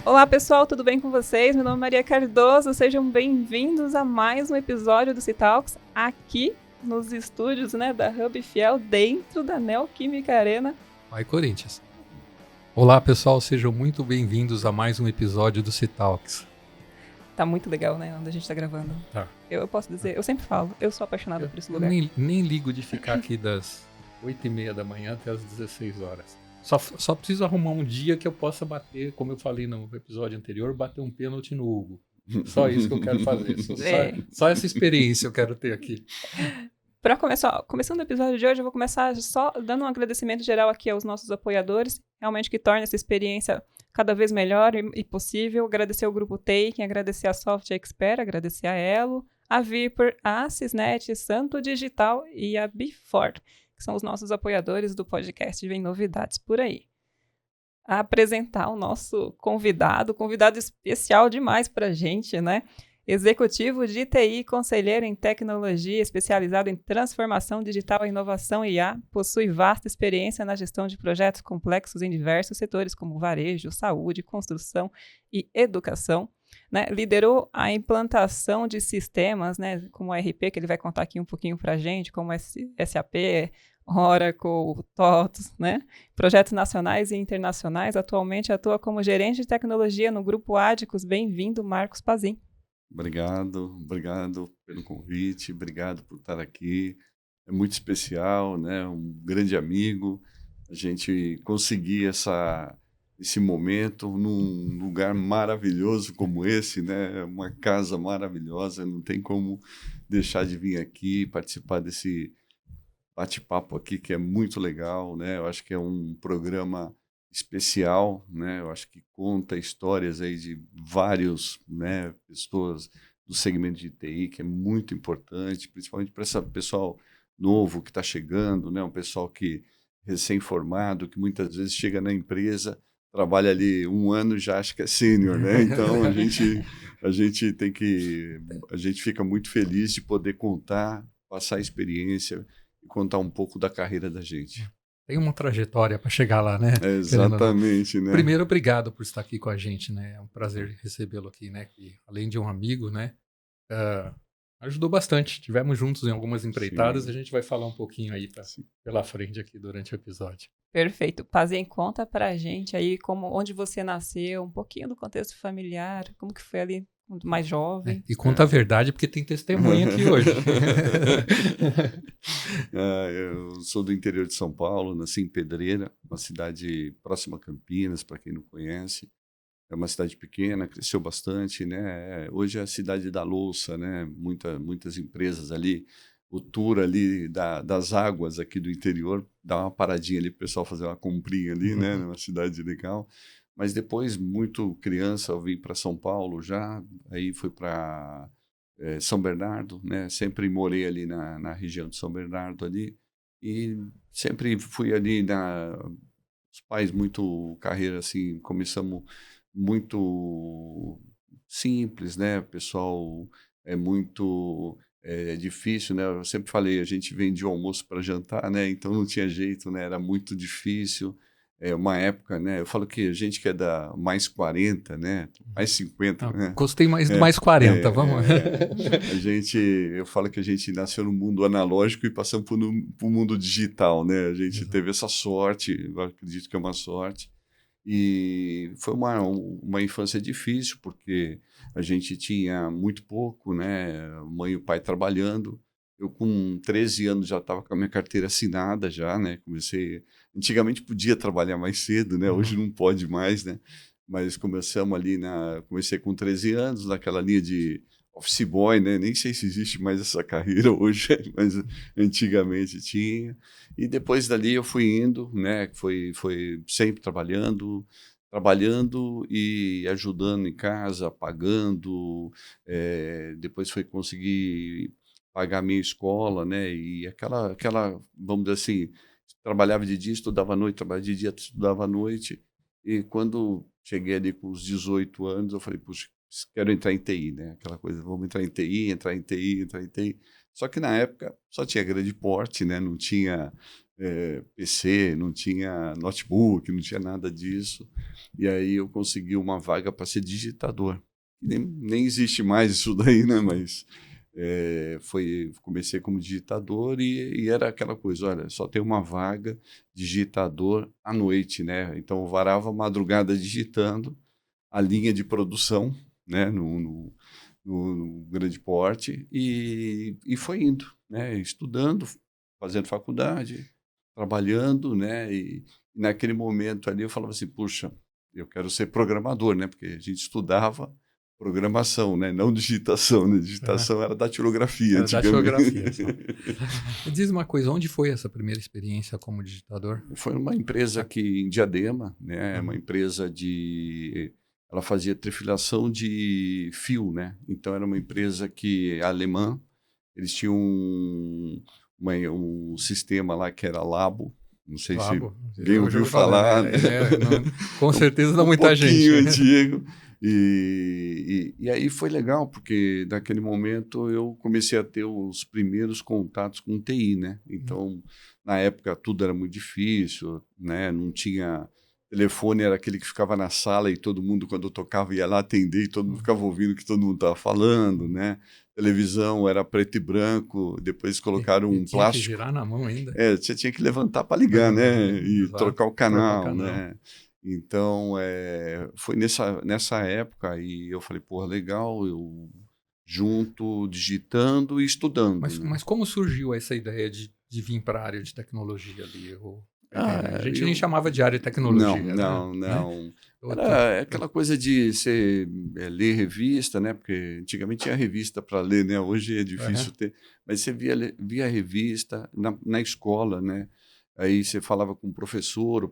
Olá pessoal, tudo bem com vocês? Meu nome é Maria Cardoso, sejam bem-vindos a mais um episódio do Citalks aqui nos estúdios, da Hub Fiel, dentro da Neoquímica Arena. Vai Corinthians! Olá pessoal, sejam muito bem-vindos a mais um episódio do Citalks. Tá muito legal, onde a gente tá gravando. Tá. Eu posso dizer, eu sempre falo, eu sou apaixonado por esse lugar. Eu nem ligo de ficar aqui das 8h30 da manhã até as 16 horas. Só preciso arrumar um dia que eu possa bater, como eu falei no episódio anterior, bater um pênalti no Hugo. Só isso que eu quero fazer. Só essa experiência eu quero ter aqui. Para começando o episódio de hoje, eu vou começar só dando um agradecimento geral aqui aos nossos apoiadores, realmente que torna essa experiência cada vez melhor e possível. Agradecer ao Grupo Taken, agradecer a Soft Expert, agradecer a Elo, a Viper, a Cisnet, Santo Digital e a Before, que são os nossos apoiadores do podcast. Vem novidades por aí. A apresentar o nosso convidado especial demais para a gente, Executivo de TI, conselheiro em tecnologia, especializado em transformação digital e inovação IA, possui vasta experiência na gestão de projetos complexos em diversos setores, como varejo, saúde, construção e educação. Liderou a implantação de sistemas, como o RP, que ele vai contar aqui um pouquinho para a gente, como SAP, Oracle, TOTOS, projetos nacionais e internacionais. Atualmente atua como gerente de tecnologia no Grupo Adicus. Bem-vindo, Marcos Pazin. Obrigado pelo convite, obrigado por estar aqui. É muito especial, um grande amigo. A gente conseguir esse momento num lugar maravilhoso como esse, uma casa maravilhosa. Não tem como deixar de vir aqui participar desse bate-papo aqui, que é muito legal, Eu acho que é um programa especial, Eu acho que conta histórias aí de vários, pessoas do segmento de TI, que é muito importante, principalmente para esse pessoal novo que está chegando, um pessoal que recém-formado, que muitas vezes chega na empresa, trabalha ali um ano e já acha que é sênior, Então a gente fica muito feliz de poder contar, passar a experiência e contar um pouco da carreira da gente. Tem uma trajetória para chegar lá, Exatamente, Primeiro, obrigado por estar aqui com a gente, É um prazer recebê-lo aqui, Que além de um amigo, ajudou bastante. Tivemos juntos em algumas empreitadas. Sim. A gente vai falar um pouquinho aí pela frente aqui durante o episódio. Perfeito. Pazin, conta pra gente aí onde você nasceu, um pouquinho do contexto familiar, como que foi ali mais jovem. E conta a verdade, porque tem testemunha aqui hoje. Eu sou do interior de São Paulo, nasci em Pedreira, uma cidade próxima a Campinas, para quem não conhece. É uma cidade pequena, cresceu bastante, Hoje é a cidade da louça, muitas empresas ali. O tour ali das águas aqui do interior, dá uma paradinha ali para o pessoal fazer uma comprinha ali, numa cidade legal. Mas depois, muito criança, eu vim para São Paulo já, aí fui para São Bernardo, Sempre morei ali na região de São Bernardo ali, e sempre fui ali os pais muito carreira assim, começamos muito simples, pessoal é muito difícil, Eu sempre falei, a gente vendia o almoço para jantar, Então não tinha jeito, Era muito difícil. Uma época, eu falo que a gente que é da mais 40, mais 50, Gostei mais do mais 40, vamos. Eu falo que a gente nasceu no mundo analógico e passamos para o mundo digital, A gente teve essa sorte, eu acredito que é uma sorte. E foi uma infância difícil, porque a gente tinha muito pouco, Mãe e o pai trabalhando. Eu, com 13 anos, já estava com a minha carteira assinada já, Comecei... Antigamente podia trabalhar mais cedo, Hoje não pode mais, Mas comecei com 13 anos, naquela linha de office boy, Nem sei se existe mais essa carreira hoje, mas antigamente tinha. E depois dali eu fui indo, Foi sempre trabalhando e ajudando em casa, pagando. Depois foi conseguir pagar a minha escola, E aquela, vamos dizer assim, trabalhava de dia, estudava à noite, trabalhava de dia, estudava à noite. E quando cheguei ali com os 18 anos, eu falei, puxa, quero entrar em TI, Aquela coisa, vamos entrar em TI. Só que na época só tinha grande porte, Não tinha PC, não tinha notebook, não tinha nada disso. E aí eu consegui uma vaga para ser digitador. Nem existe mais isso daí, né? Mas comecei como digitador e era aquela coisa, olha, só tem uma vaga digitador à noite, né? Então eu varava a madrugada digitando a linha de produção, né? No grande porte e foi indo, né? Estudando, fazendo faculdade, trabalhando, né? E naquele momento ali eu falava assim, puxa, eu quero ser programador, né? Porque a gente estudava programação, né? Não digitação, né? Digitação era datilografia antigamente. Datilografia, só. Me diz uma coisa, onde foi essa primeira experiência como digitador? Foi uma empresa aqui em Diadema, né? Uma empresa ela fazia trifilação de fio, né? Então era uma empresa alemã. Eles tinham um sistema lá que era Labo. Não sei Labo. se alguém ouviu falar. Né? Com certeza dá muita gente. Um pouquinho antigo. E aí foi legal, porque naquele momento eu comecei a ter os primeiros contatos com TI, né? Então, na época, tudo era muito difícil, né? Não tinha... Telefone era aquele que ficava na sala e todo mundo, quando eu tocava, ia lá atender e todo mundo ficava ouvindo o que todo mundo estava falando, né? Televisão era preto e branco, depois colocaram um tinha plástico. Que girar na mão ainda. Você tinha que levantar para ligar, né? E Exato. trocar o canal, né? Então, foi nessa época e eu falei, porra, legal, eu junto, digitando e estudando. Mas como surgiu essa ideia de vir para a área de tecnologia ali? A gente nem chamava de área de tecnologia. Não. Né? Era aquela coisa de você ler revista, né? Porque antigamente tinha revista para ler, né? Hoje é difícil ter. Mas você via a revista na escola, né? Aí você falava com o professor,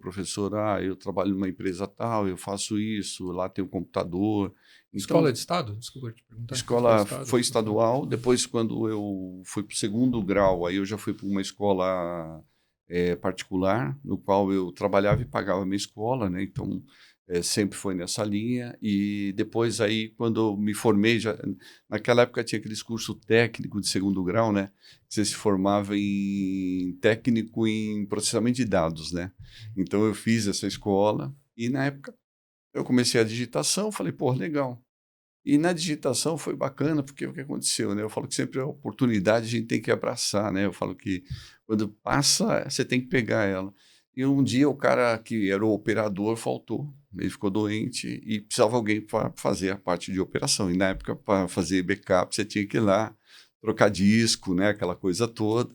eu trabalho numa empresa tal, eu faço isso, lá tem um computador. Então, escola de Estado? Desculpa te perguntar. Escola foi estadual, depois quando eu fui para o 2º grau, aí eu já fui para uma escola particular, no qual eu trabalhava e pagava a minha escola, né? Então, sempre foi nessa linha. E depois aí, quando eu me formei, naquela época tinha aqueles cursos técnicos de 2º grau, né? Você se formava em técnico em processamento de dados, né? Então, eu fiz essa escola e, na época, eu comecei a digitação, falei, pô, legal. E na digitação foi bacana, porque o que aconteceu, né? Eu falo que sempre a oportunidade a gente tem que abraçar, né? Eu falo que quando passa, você tem que pegar ela. E um dia o cara que era o operador faltou, ele ficou doente e precisava de alguém para fazer a parte de operação. E na época, para fazer backup, você tinha que ir lá, trocar disco, né? Aquela coisa toda.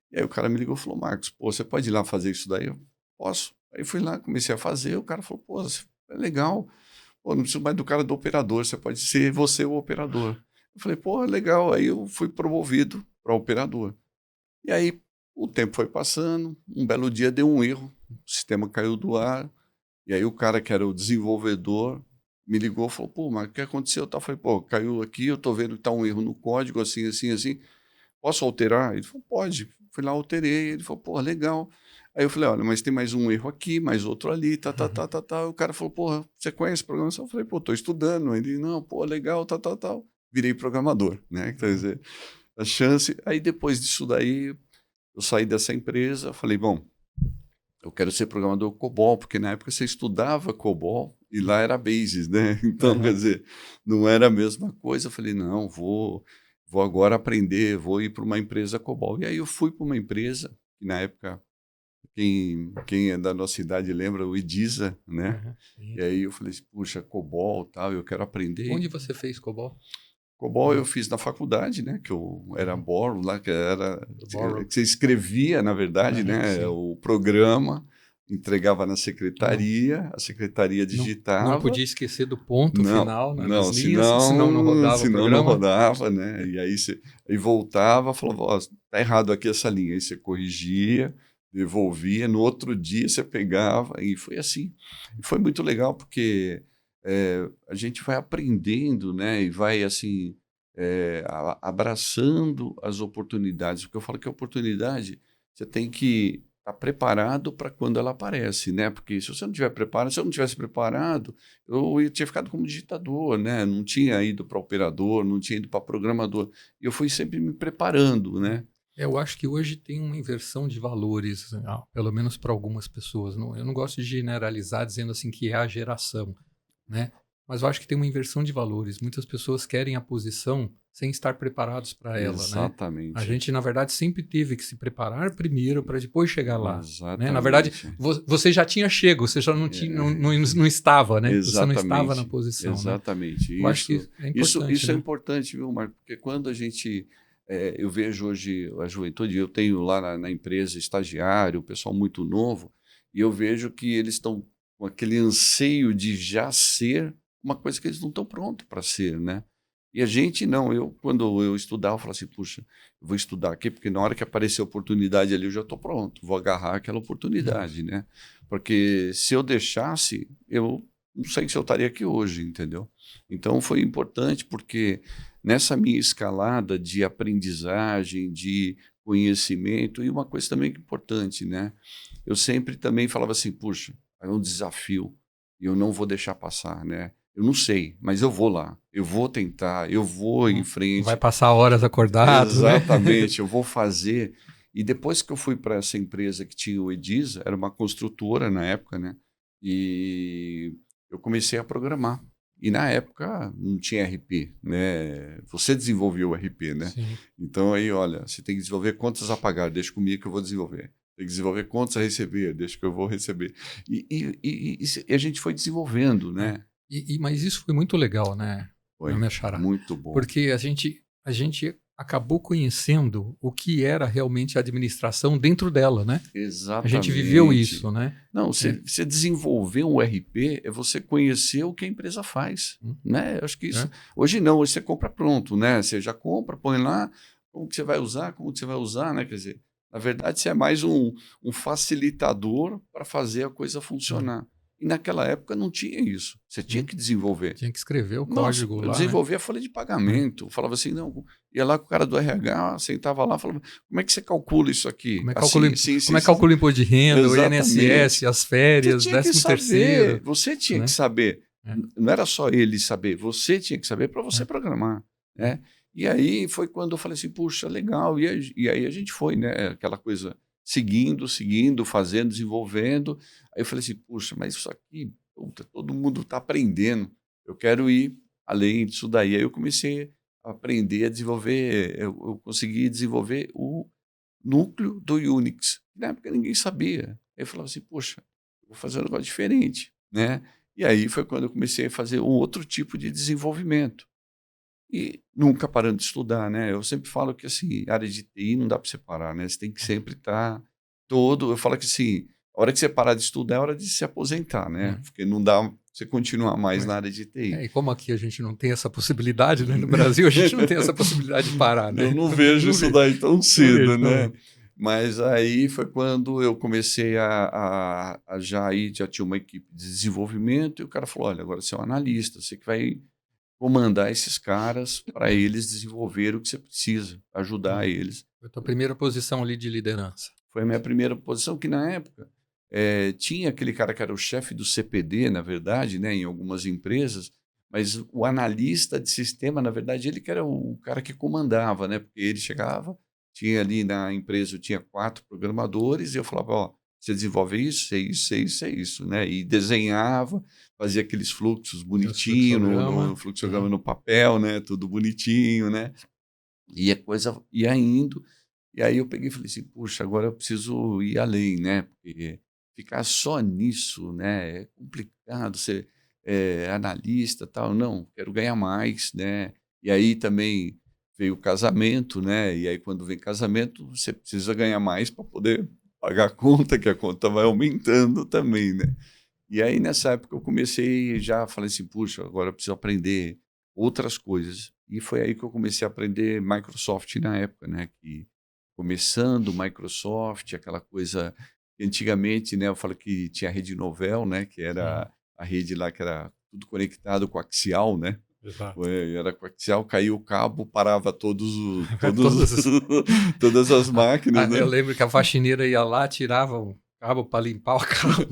E aí o cara me ligou e falou, Marcos, pô, você pode ir lá fazer isso daí? Eu, posso. Aí fui lá, comecei a fazer, o cara falou, pô, é legal. Pô, não preciso mais do cara do operador, você pode ser você o operador. Eu falei, pô, legal. Aí eu fui promovido para operador. E aí o tempo foi passando, um belo dia deu um erro, o sistema caiu do ar, e aí o cara que era o desenvolvedor me ligou e falou, pô, mas o que aconteceu? Eu falei, pô, caiu aqui, eu tô vendo que tá um erro no código, assim, posso alterar? Ele falou, pode. Fui lá, alterei, ele falou, pô, legal. Aí eu falei, olha, mas tem mais um erro aqui, mais outro ali, tá. O cara falou, porra, você conhece programação? Eu falei, pô, tô estudando. Ele, não, pô, legal, tal. Virei programador, né? Quer dizer, a chance... Aí depois disso daí, eu saí dessa empresa, falei, bom, eu quero ser programador COBOL, porque na época você estudava COBOL e lá era Basis, né? Então, quer dizer, não era a mesma coisa. Eu falei, não, vou agora aprender, vou ir para uma empresa COBOL. E aí eu fui para uma empresa, que na época... Quem é da nossa idade lembra o IDISA, né? E aí eu falei assim, puxa, COBOL, tal, eu quero aprender. Onde você fez COBOL? COBOL eu fiz na faculdade, né? Que eu era Borro lá, que você escrevia, na verdade, né? Sim. O programa, entregava na secretaria, a secretaria digitava. Não podia esquecer do ponto final nas linhas, senão não rodava o programa. Não rodava, né? E aí voltava, falava, ó, tá errado aqui essa linha. Aí você corrigia, devolvia, no outro dia você pegava, e foi assim. E foi muito legal, porque a gente vai aprendendo, né? E vai, assim, abraçando as oportunidades. Porque eu falo que a oportunidade, você tem que estar preparado para quando ela aparece, né? Porque se você não tiver preparado, se eu não tivesse preparado, eu tinha ficado como digitador, né? Não tinha ido para operador, não tinha ido para programador. E eu fui sempre me preparando, né? Eu acho que hoje tem uma inversão de valores, pelo menos para algumas pessoas. Eu não gosto de generalizar dizendo assim que é a geração, né? Mas eu acho que tem uma inversão de valores. Muitas pessoas querem a posição sem estar preparados para ela, né? Exatamente. A gente, na verdade, sempre teve que se preparar primeiro para depois chegar lá. Exatamente. Né? Na verdade, você já tinha chego, você já não, não estava, né? Exatamente. Você não estava na posição. Exatamente. Né? Eu acho que é importante. Isso né? é importante, viu, Marco? Porque quando a gente... eu vejo hoje a juventude, eu tenho lá na empresa estagiário, o pessoal muito novo, e eu vejo que eles estão com aquele anseio de já ser uma coisa que eles não estão prontos para ser, né? E a gente não. Quando eu estudava, eu falava assim, puxa, eu vou estudar aqui, porque na hora que aparecer a oportunidade ali, eu já estou pronto, vou agarrar aquela oportunidade, né? Porque se eu deixasse, eu não sei se eu estaria aqui hoje, entendeu? Então foi importante porque nessa minha escalada de aprendizagem, de conhecimento, e uma coisa também importante, né? Eu sempre também falava assim, puxa, é um desafio e eu não vou deixar passar, né? Eu não sei, mas eu vou lá, eu vou tentar, eu vou em frente. Vai passar horas acordado, Exatamente, né? Eu vou fazer. E depois que eu fui para essa empresa que tinha o Edisa, era uma construtora na época, né? E eu comecei a programar. E na época não tinha RP, né? Você desenvolveu o RP, né? Sim. Então aí, olha, você tem que desenvolver contas a pagar, deixa comigo que eu vou desenvolver. Tem que desenvolver contas a receber, deixa que eu vou receber. E a gente foi desenvolvendo, né? Mas isso foi muito legal, né? Foi muito bom. Porque a gente acabou conhecendo o que era realmente a administração dentro dela, né? Exatamente. A gente viveu isso, né? Não, você desenvolver um RP é você conhecer o que a empresa faz, né? Eu acho que isso... Hoje não, hoje você compra pronto, né? Você já compra, põe lá, como que você vai usar, né? Quer dizer, na verdade, você é mais um facilitador para fazer a coisa funcionar. E naquela época não tinha isso. Você tinha que desenvolver. Tinha que escrever o código lá. Eu desenvolvia a folha de pagamento. Falava assim, não, ia lá com o cara do RH, sentava lá, falava, como é que você calcula isso aqui? Como é que calcula o imposto de renda, exatamente. O INSS, as férias, 13º? Você tinha que saber. Não era só ele saber, você tinha que saber para você programar. Né? E aí foi quando eu falei assim, puxa, legal. E aí a gente foi, né? Aquela coisa... seguindo, fazendo, desenvolvendo. Aí eu falei assim, puxa, mas isso aqui, puta, todo mundo está aprendendo. Eu quero ir além disso daí. Aí eu comecei a aprender a desenvolver, eu consegui desenvolver o núcleo do Unix. Na época ninguém sabia. Aí eu falava assim, poxa, eu vou fazer um negócio diferente, né? E aí foi quando eu comecei a fazer um outro tipo de desenvolvimento. E nunca parando de estudar, né? Eu sempre falo que, assim, área de TI não dá para separar, né? Você tem que sempre estar todo... Eu falo que, assim, a hora que você parar de estudar é a hora de se aposentar, né? Porque não dá você continuar mais na área de TI. E como aqui a gente não tem essa possibilidade, né? No Brasil a gente não tem essa possibilidade de parar, né? Eu não vejo isso daí tão cedo, né? Mas aí foi quando eu comecei a já tinha uma equipe de desenvolvimento e o cara falou, olha, agora você é um analista, você que vai comandar esses caras para eles desenvolverem o que você precisa, ajudar eles. Foi a tua primeira posição ali de liderança? Foi a minha primeira posição, que na época tinha aquele cara que era o chefe do CPD, na verdade, né, em algumas empresas, mas o analista de sistema, na verdade, ele que era o cara que comandava, né, porque ele chegava, tinha ali na empresa, eu tinha 4 programadores, e eu falava, ó, você desenvolve isso, é isso, né? E desenhava, fazia aqueles fluxos bonitinhos, no fluxograma no papel, né? Tudo bonitinho, né? E a coisa ia indo. E aí eu peguei e falei assim, puxa, agora eu preciso ir além, né? Porque ficar só nisso, né? É complicado, ser analista e tal. Não, quero ganhar mais, né? E aí também veio o casamento, né? E aí quando vem casamento, você precisa ganhar mais para poder pagar a conta, que a conta vai aumentando também, né? E aí, nessa época, eu comecei, já falei assim, puxa, agora eu preciso aprender outras coisas. E foi aí que eu comecei a aprender Microsoft na época, né? Que, começando Microsoft, aquela coisa que antigamente, né? Eu falo que tinha a rede Novell, né? Que era a rede lá que era tudo conectado com axial, né? Exato. Era coaxial, caiu o cabo, parava todas as máquinas. Né? Eu lembro que a faxineira ia lá, tirava cabo para limpar o cabo.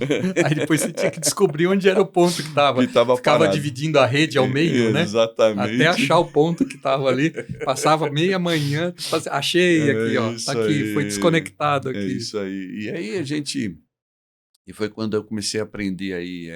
Aí depois você tinha que descobrir onde era o ponto que estava. Ficava parado. Dividindo a rede ao meio, né? Exatamente. Até achar o ponto que estava ali. Passava meia manhã, achei aqui, ó. Tá aqui, aí. Foi desconectado aqui. É isso aí. E aí a gente... E foi quando eu comecei a aprender aí,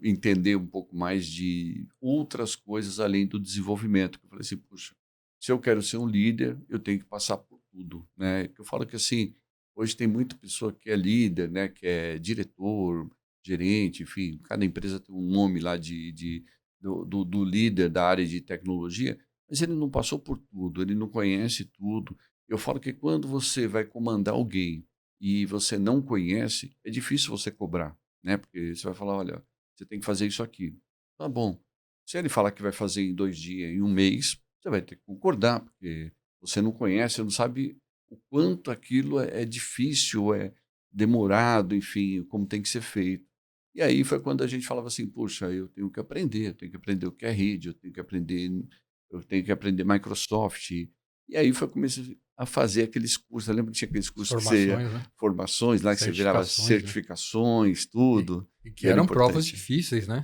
entender um pouco mais de outras coisas além do desenvolvimento. Eu falei assim, puxa, se eu quero ser um líder, eu tenho que passar por tudo, né? Eu falo que assim, hoje tem muita pessoa que é líder, né? Que é diretor, gerente, enfim, cada empresa tem um nome lá do líder da área de tecnologia, mas ele não passou por tudo, ele não conhece tudo. Eu falo que quando você vai comandar alguém e você não conhece, é difícil você cobrar, né? Porque você vai falar, olha, você tem que fazer isso aqui. Tá bom. Se ele falar que vai fazer em 2 dias, em 1 mês, você vai ter que concordar, porque você não conhece, você não sabe o quanto aquilo é difícil, é demorado, enfim, como tem que ser feito. E aí foi quando a gente falava assim, puxa, eu tenho que aprender o que é rede, eu tenho que aprender Microsoft. E aí foi comecei a fazer aqueles cursos. Eu lembro que tinha aqueles cursos Formações, né? Formações lá, que você virava certificações, tudo. Que eram provas difíceis, né?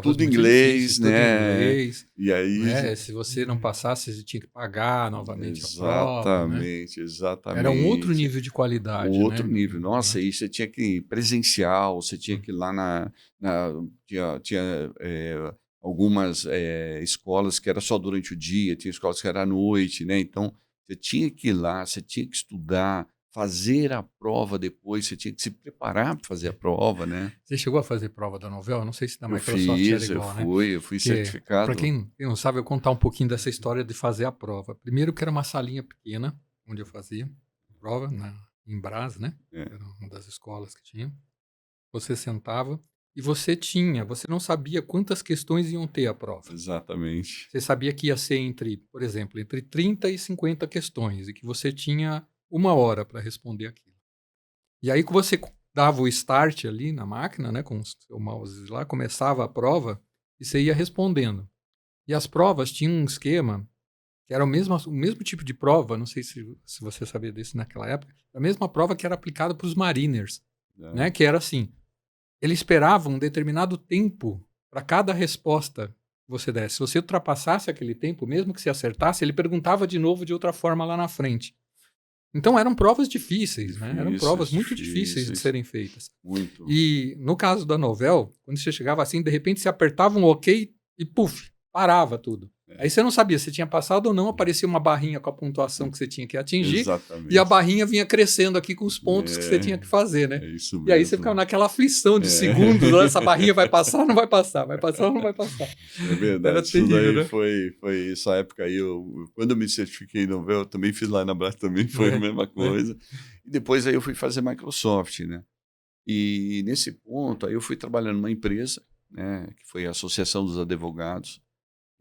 Tudo em inglês, né? Tudo em inglês. E aí, né? Se você não passasse, você tinha que pagar novamente a prova. Exatamente, né? exatamente. Era um outro nível de qualidade. Outro nível. Nossa, e você tinha que ir presencial, você tinha que ir lá tinha algumas escolas que era só durante o dia, tinha escolas que era à noite, né? Então, você tinha que ir lá, você tinha que estudar, fazer a prova depois, você tinha que se preparar para fazer a prova, né? Você chegou a fazer prova da Novell? Não sei se da Microsoft era igual, né? Eu fui certificado. Para quem não sabe, eu vou contar um pouquinho dessa história de fazer a prova. Primeiro que era uma salinha pequena, onde eu fazia a prova, em Brás, né? Era uma das escolas que tinha. Você sentava e você não sabia quantas questões iam ter a prova. Exatamente. Você sabia que ia ser por exemplo, entre 30 e 50 questões e que você tinha 1 hora para responder aquilo. E aí que você dava o start ali na máquina, né, com o seu mouse lá, começava a prova e você ia respondendo. E as provas tinham um esquema que era o mesmo tipo de prova, não sei se você sabia disso naquela época, a mesma prova que era aplicada para os Mariners, né, que era assim, ele esperava um determinado tempo para cada resposta que você desse. Se você ultrapassasse aquele tempo, mesmo que você acertasse, ele perguntava de novo de outra forma lá na frente. Então eram provas difíceis, né? Eram provas muito difíceis de serem feitas. Muito. E no caso da Novell, quando você chegava assim, de repente você apertava um OK e puf, parava tudo. Aí você não sabia se tinha passado ou não, aparecia uma barrinha com a pontuação que você tinha que atingir. Exatamente. E a barrinha vinha crescendo aqui com os pontos que você tinha que fazer, né? É isso mesmo. E aí você ficava naquela aflição de segundos, essa barrinha vai passar, não vai passar, vai passar ou não vai passar. É verdade. Era terrível, né? Foi essa época aí, quando eu me certifiquei em Novell, eu também fiz lá na Brás, também foi a mesma coisa. E depois aí eu fui fazer Microsoft, né? E nesse ponto, aí eu fui trabalhando numa empresa, né, que foi a Associação dos Advogados,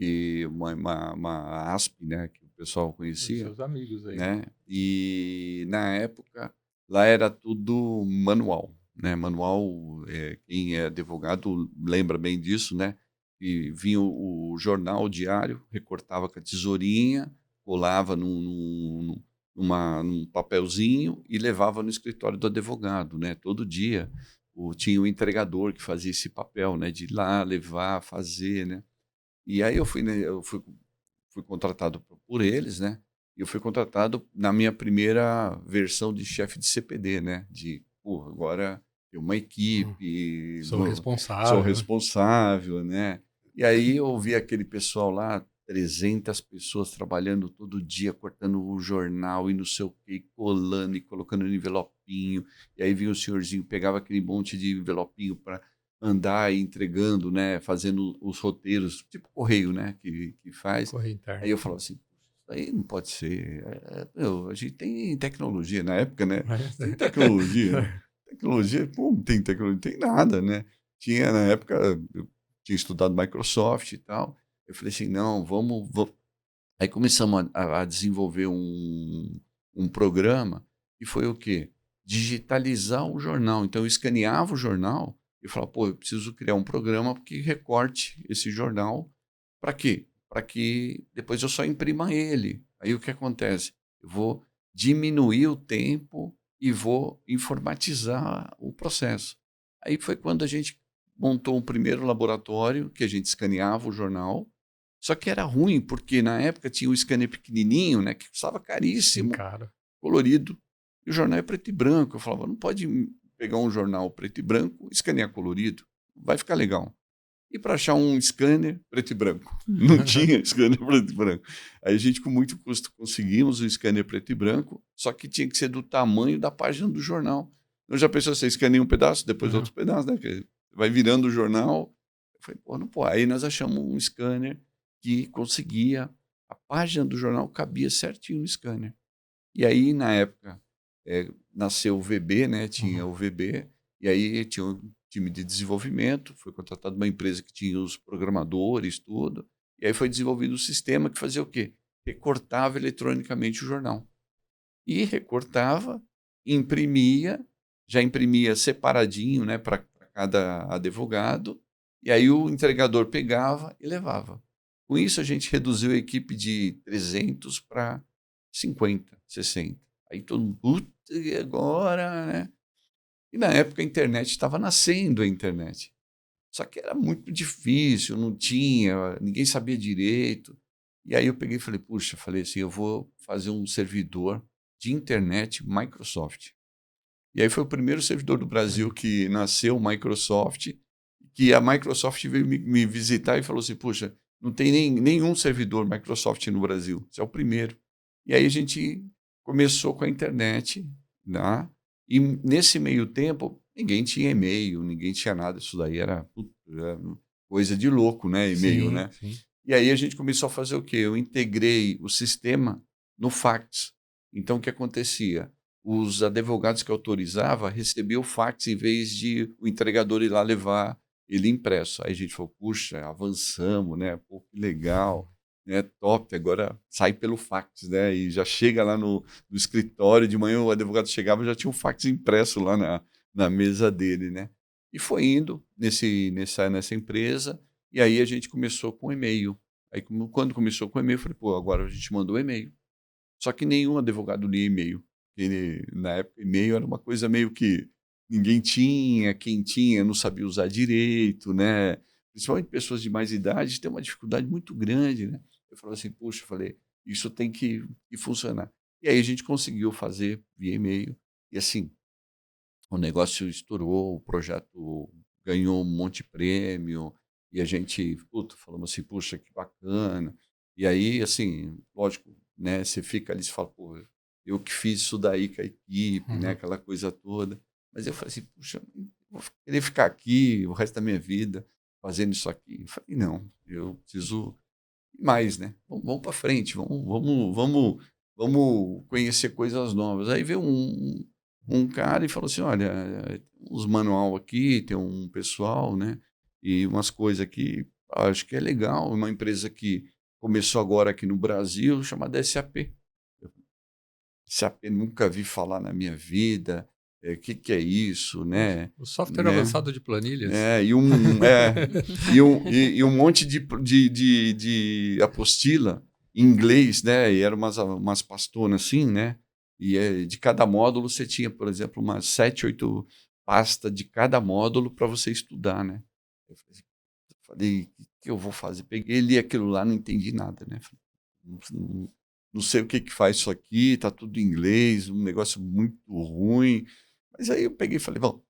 e uma ASP, né, que o pessoal conhecia. Seus amigos aí. Né? E na época, lá era tudo manual, né? Manual, quem é advogado lembra bem disso, né? E vinha o jornal diário, recortava com a tesourinha, colava num papelzinho e levava no escritório do advogado, né? Todo dia tinha o entregador que fazia esse papel, né? De ir lá, levar, fazer, né? E aí eu fui contratado por eles, né? E eu fui contratado na minha primeira versão de chefe de CPD, né? Agora tem uma equipe, Sou responsável. Sou responsável, né? E aí eu vi aquele pessoal lá, 300 pessoas trabalhando todo dia, cortando o jornal e não sei o quê, colando e colocando no envelopinho. E aí vinha o senhorzinho, pegava aquele monte de envelopinho para andar e entregando, né, fazendo os roteiros, tipo correio, né, que faz. Correio interno. Aí eu falava assim, isso aí não pode ser. A gente tem tecnologia na época, né? Tem tecnologia. Tecnologia, pô, não tem tecnologia, não tem nada, né? Tinha, na época, eu tinha estudado Microsoft e tal. Eu falei assim, não, vamos. Aí começamos a desenvolver um programa e foi o quê? Digitalizar o jornal. Então eu escaneava o jornal e falava, pô, eu preciso criar um programa que recorte esse jornal. Para quê? Para que depois eu só imprima ele. Aí o que acontece? Eu vou diminuir o tempo e vou informatizar o processo. Aí foi quando a gente montou um primeiro laboratório, que a gente escaneava o jornal, só que era ruim, porque na época tinha o scanner pequenininho, né, que custava caríssimo, Cara. colorido, e o jornal é preto e branco. Eu falava, não pode pegar um jornal preto e branco e escanear colorido, vai ficar legal. E para achar um scanner preto e branco, não tinha scanner preto e branco. Aí a gente, com muito custo, conseguimos o scanner preto e branco, só que tinha que ser do tamanho da página do jornal. Eu já pensou, você escaneia um pedaço, depois outro pedaço, né? Que vai virando o jornal. Eu falei, pô, não pode. Aí nós achamos um scanner que conseguia, a página do jornal cabia certinho no scanner. E aí, na época, nasceu o VB, né? Tinha o VB, e aí tinha um time de desenvolvimento, foi contratada uma empresa que tinha os programadores, tudo, e aí foi desenvolvido um sistema que fazia o quê? Recortava eletronicamente o jornal. E recortava, já imprimia separadinho, né, para cada advogado, e aí o entregador pegava e levava. Com isso, a gente reduziu a equipe de 300 para 50, 60. Aí todo mundo, puta, e agora, né? E na época a internet estava nascendo, a internet. Só que era muito difícil, não tinha, ninguém sabia direito. E aí eu peguei e falei, puxa, falei assim, eu vou fazer um servidor de internet Microsoft. E aí foi o primeiro servidor do Brasil que nasceu, Microsoft, que a Microsoft veio me visitar e falou assim, puxa, não tem nenhum servidor Microsoft no Brasil, esse é o primeiro. E aí a gente começou com a internet, né? E nesse meio tempo, ninguém tinha e-mail, ninguém tinha nada, isso daí era coisa de louco, né? E-mail, Sim, né? sim. E aí a gente começou a fazer o quê? Eu integrei o sistema no fax. Então, o que acontecia? Os advogados que autorizavam recebiam o fax em vez de o entregador ir lá levar ele impresso. Aí a gente falou, puxa, avançamos, né? Pô, que legal, né? Top, agora sai pelo fax, né? E já chega lá no escritório, de manhã o advogado chegava e já tinha um fax impresso lá na mesa dele, né? E foi indo nessa empresa, e aí a gente começou com e-mail. Aí quando começou com e-mail, eu falei, pô, agora a gente mandou e-mail. Só que nenhum advogado lia e-mail. Na época, e-mail era uma coisa meio que ninguém tinha, quem tinha não sabia usar direito, né? Principalmente pessoas de mais idade têm uma dificuldade muito grande, né? Eu falei assim, puxa, isso tem que funcionar. E aí a gente conseguiu fazer via e-mail. E assim, o negócio estourou, o projeto ganhou um monte de prêmio, e a gente, falamos assim, puxa, que bacana. E aí, assim, lógico, né, você fica ali e fala, pô, eu que fiz isso daí com a equipe, né, aquela coisa toda. Mas eu falei assim, puxa, vou querer ficar aqui o resto da minha vida fazendo isso aqui. Eu falei, não, eu preciso mais, né? Vamos para frente, vamos conhecer coisas novas. Aí veio um cara e falou assim, olha, uns manual aqui, tem um pessoal, né? E umas coisas aqui, acho que é legal. Uma empresa que começou agora aqui no Brasil, chamada SAP. SAP nunca vi falar na minha vida. Que é isso, né? O software avançado de planilhas. E um monte de apostila em inglês, né? E eram umas pastonas assim, né? E de cada módulo você tinha, por exemplo, umas 7, 8 pastas de cada módulo para você estudar, né? Eu falei, o que eu vou fazer? Peguei, li aquilo lá, não entendi nada, né? Não sei o que faz isso aqui, tá tudo em inglês, um negócio muito ruim. Mas aí eu peguei e falei, bom,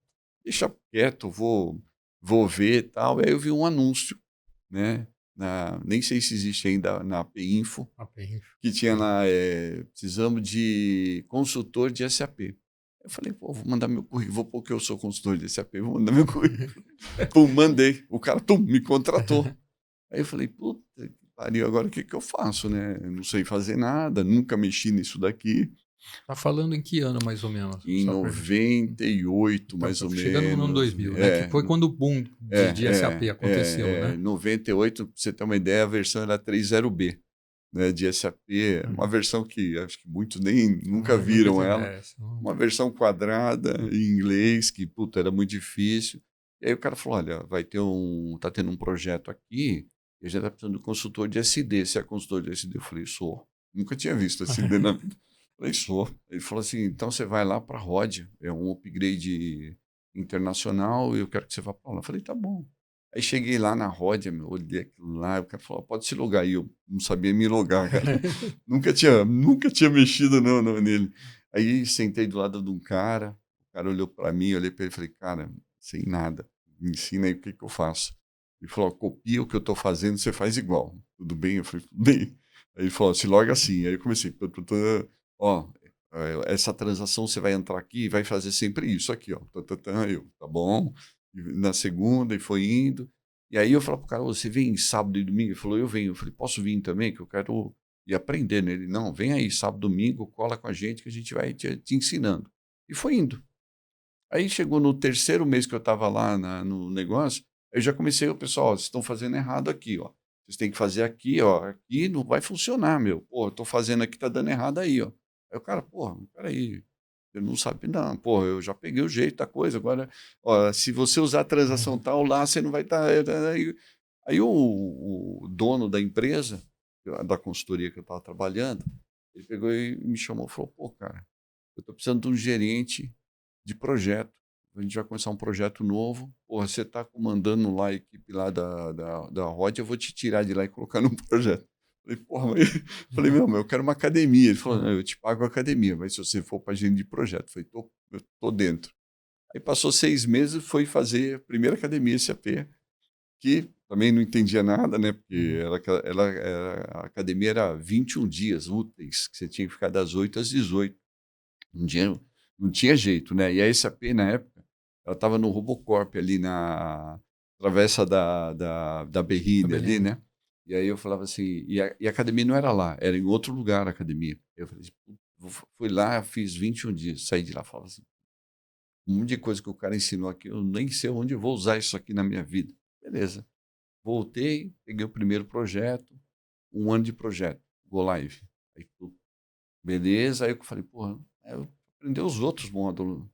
deixa quieto, vou ver e tal. Aí eu vi um anúncio, né? Nem sei se existe ainda na APInfo, que tinha lá, precisamos de consultor de SAP. Eu falei, pô, vou mandar meu currículo, vou pôr que eu sou consultor de SAP, vou mandar meu currículo. Pum, mandei. O cara, me contratou. Aí eu falei, puta que pariu, agora o que eu faço, né? Eu não sei fazer nada, nunca mexi nisso daqui. Tá falando em que ano, mais ou menos? Em 98, mais ou menos. Chegando no ano 2000, né? Que foi quando o boom de SAP aconteceu, né? 98, pra você ter uma ideia, a versão era 3.0B, né, de SAP. Uma versão que acho que muitos nunca viram ela. Uma versão quadrada, em inglês, que, era muito difícil. E aí o cara falou, olha, tá tendo um projeto aqui, e a gente tá precisando de um consultor de SD. Você é consultor de SD? Eu falei, sou. Nunca tinha visto SD na vida. Falei, sou. Ele falou assim, então você vai lá para a Rod, é um upgrade internacional e eu quero que você vá para lá. Eu falei, tá bom. Aí cheguei lá na Rod, olhei aquilo lá, o cara falou, pode se logar. E eu não sabia me logar, cara. nunca tinha mexido nele. Aí sentei do lado de um cara, o cara olhou para mim, eu olhei para ele e falei, cara, sem nada, me ensina aí o que eu faço. Ele falou, copia o que eu estou fazendo, você faz igual. Tudo bem? Eu falei, tudo bem. Aí ele falou, se loga assim. Aí eu comecei, ó, essa transação você vai entrar aqui e vai fazer sempre isso aqui, ó. Eu, tá bom. E na segunda, e foi indo. E aí eu falei pro cara, você vem sábado e domingo? Ele falou, eu venho. Eu falei, posso vir também, que eu quero ir aprender nele. Não, vem aí, sábado, domingo, cola com a gente que a gente vai te ensinando. E foi indo. Aí chegou no terceiro mês que eu estava lá no negócio, eu já comecei, o pessoal, ó, vocês estão fazendo errado aqui, ó. Vocês têm que fazer aqui, ó. Aqui não vai funcionar, meu. Pô, eu tô fazendo aqui, tá dando errado aí, ó. Aí o cara, pô, peraí, eu não sabe, não. Pô, eu já peguei o jeito da coisa, agora, ó, se você usar a transação tal lá, você não vai estar... Aí o dono da empresa, da consultoria que eu estava trabalhando, ele pegou e me chamou e falou, pô, cara, eu tô precisando de um gerente de projeto. A gente vai começar um projeto novo. Porra, você está comandando lá a equipe lá da Rod, eu vou te tirar de lá e colocar num projeto. Falei, porra, mas... Falei, meu, eu quero uma academia. Ele falou, não, eu te pago a academia, mas se você for para gerente de projeto. Falei, eu tô dentro. Aí passou 6 meses, foi fazer a primeira academia SAP, que também não entendia nada, né? Porque a academia era 21 dias úteis, que você tinha que ficar das 8 às 18. Não tinha jeito, né? E a SAP, na época, ela estava no Robocorp, ali na travessa da Berrine, ali, né? E aí eu falava assim, e a academia não era lá, era em outro lugar a academia. Eu falei, fui lá, fiz 21 dias, saí de lá, falava assim, um monte de coisa que o cara ensinou aqui, eu nem sei onde eu vou usar isso aqui na minha vida. Beleza. Voltei, peguei o primeiro projeto, 1 ano de projeto, Go Live. Aí, beleza, aí eu falei, porra, eu aprender os outros módulos.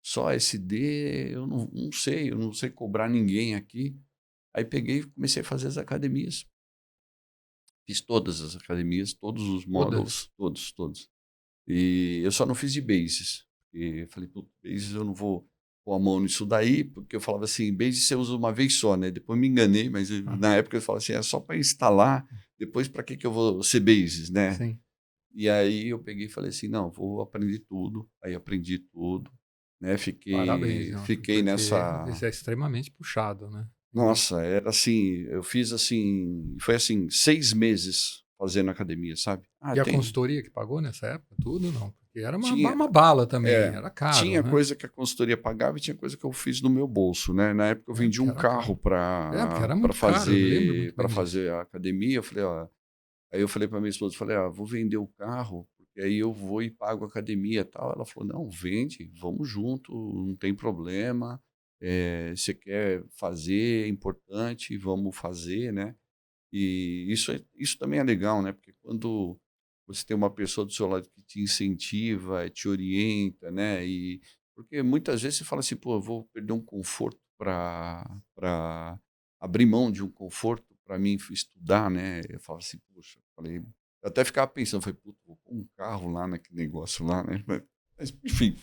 Só SD, eu não sei, eu não sei cobrar ninguém aqui. Aí peguei e comecei a fazer as academias. Fiz todas as academias, todos os módulos, todos. E eu só não fiz de Bases. E eu falei, pô, Bases eu não vou pôr a mão nisso daí, porque eu falava assim, Bases você usa uma vez só, né? Depois me enganei, mas na época eu falava assim, é só para instalar, depois para que eu vou ser Bases, né? Sim. E aí eu peguei e falei assim, não, vou aprender tudo. Aí aprendi tudo, né? Parabéns, Fiquei nessa... Isso é extremamente puxado, né? Nossa, era assim, eu fiz assim, foi assim, 6 meses fazendo academia, sabe? E a consultoria que pagou nessa época? Tudo não, porque era uma bala também, era caro, tinha né? coisa que a consultoria pagava e tinha coisa que eu fiz no meu bolso, né? Na época eu vendi um carro para fazer a academia. Eu falei, ó, aí eu falei para minha esposa, falei, vou vender o carro, porque aí eu vou e pago a academia e tal. Ela falou, não, vende, vamos junto, não tem problema. Você quer fazer, é importante, vamos fazer, né? E isso também é legal, né? Porque quando você tem uma pessoa do seu lado que te incentiva, te orienta, né? E porque muitas vezes você fala assim, pô, eu vou perder um conforto para abrir mão de um conforto para mim estudar, né? Eu falo assim, poxa, falei, eu até ficava pensando, falei, puta, vou pôr um carro lá naquele negócio lá, né? Mas enfim,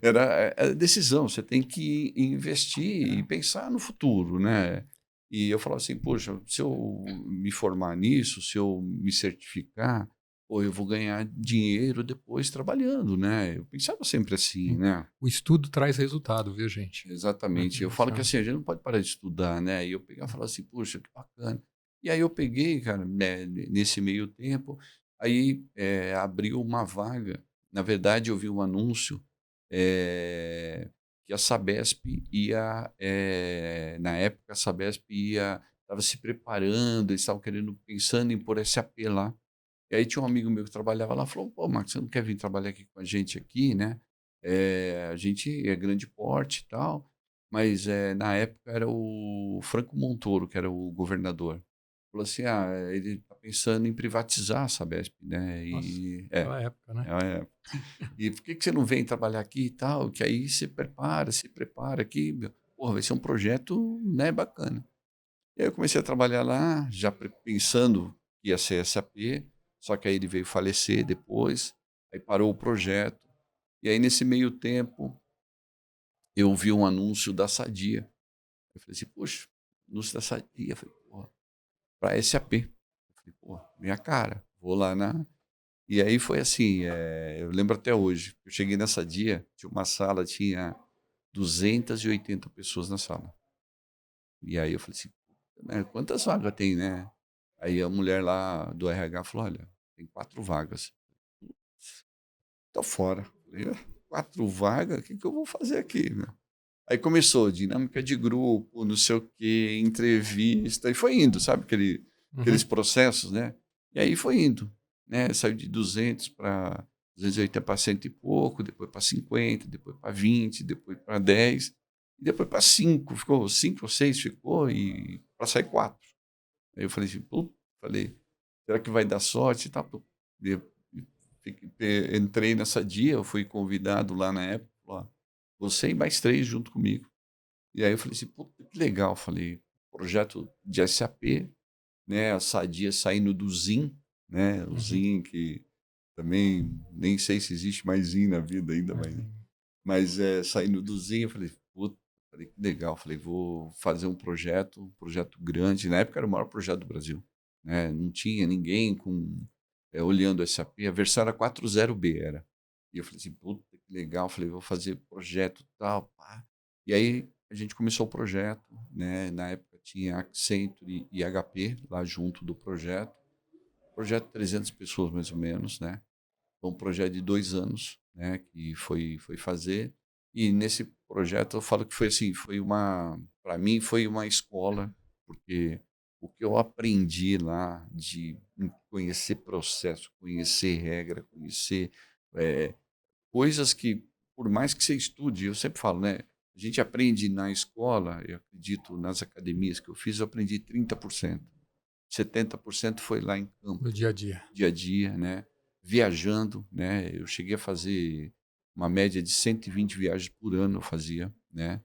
era decisão, você tem que investir e pensar no futuro, né? E eu falava assim, poxa, se eu me formar nisso, se eu me certificar, pô, eu vou ganhar dinheiro depois trabalhando, né? Eu pensava sempre assim, né? O estudo traz resultado, viu, gente? Exatamente. Eu falo que assim, a gente não pode parar de estudar, né? E eu pegava e falava assim, poxa, que bacana. E aí eu peguei, cara, né, nesse meio tempo, aí abriu uma vaga. Na verdade, eu vi um anúncio que a Sabesp ia, na época, a Sabesp estava se preparando, eles estavam pensando em pôr SAP lá. E aí tinha um amigo meu que trabalhava lá, falou, pô, Marcos, você não quer vir trabalhar aqui com a gente aqui, né? A gente é grande porte e tal, mas na época era o Franco Montoro, que era o governador. Falou assim, ele está pensando em privatizar a Sabesp, né? E, Nossa, aquela época, né? E por que você não vem trabalhar aqui e tal? Que aí se prepara aqui, meu. Porra, vai ser um projeto, né, bacana. E aí eu comecei a trabalhar lá, já pensando que ia ser SAP, só que aí ele veio falecer depois. Aí parou o projeto. E aí, nesse meio tempo, eu vi um anúncio da Sadia. Eu falei assim, poxa, anúncio da Sadia. Eu falei, porra, para SAP. Eu falei, pô, minha cara, vou lá na... E aí foi assim, eu lembro até hoje, eu cheguei nessa dia, tinha uma sala, tinha 280 pessoas na sala. E aí eu falei assim, quantas vagas tem, né? Aí a mulher lá do RH falou, olha, tem 4 vagas. Tô fora. Falei, 4 vagas? O que eu vou fazer aqui, meu? Aí começou dinâmica de grupo, não sei o quê, entrevista, e foi indo, sabe? Aqueles processos, né? E aí foi indo, né? Saiu de 200 para 280 para 100 e pouco, depois para 50, depois para 20, depois para 10, e depois para 5. Ficou 5 ou 6, ficou, e para sair 4. Aí eu falei assim, pô, falei, será que vai dar sorte? Tá, entrei nessa dia, eu fui convidado lá na época, ó, você e mais 3 junto comigo. E aí eu falei assim, pô, que legal, falei, projeto de SAP, né, a Sadia saindo do Zin, né, o Zin que também nem sei se existe mais Zin na vida ainda, mas saindo do Zin, eu falei, puta, falei, que legal, falei, vou fazer um projeto grande, na época era o maior projeto do Brasil, né, não tinha ninguém olhando o SAP, a versão era 4.0B, era. E eu falei assim, puta, que legal, falei, vou fazer projeto tal, pá. E aí a gente começou o projeto, né? Na época tinha Accenture e HP lá junto do projeto. Projeto de 300 pessoas mais ou menos, né? Foi um projeto de 2 anos, né? Que foi fazer. E nesse projeto eu falo que foi assim, para mim foi uma escola, porque o que eu aprendi lá de conhecer processo, conhecer regra, conhecer eh, coisas que, por mais que você estude, eu sempre falo, né? A gente aprende na escola, eu acredito, nas academias que eu fiz, eu aprendi 30%. 70% foi lá em campo, No dia a dia. dia a dia, né? Viajando, né? Eu cheguei a fazer uma média de 120 viagens por ano, eu fazia, né?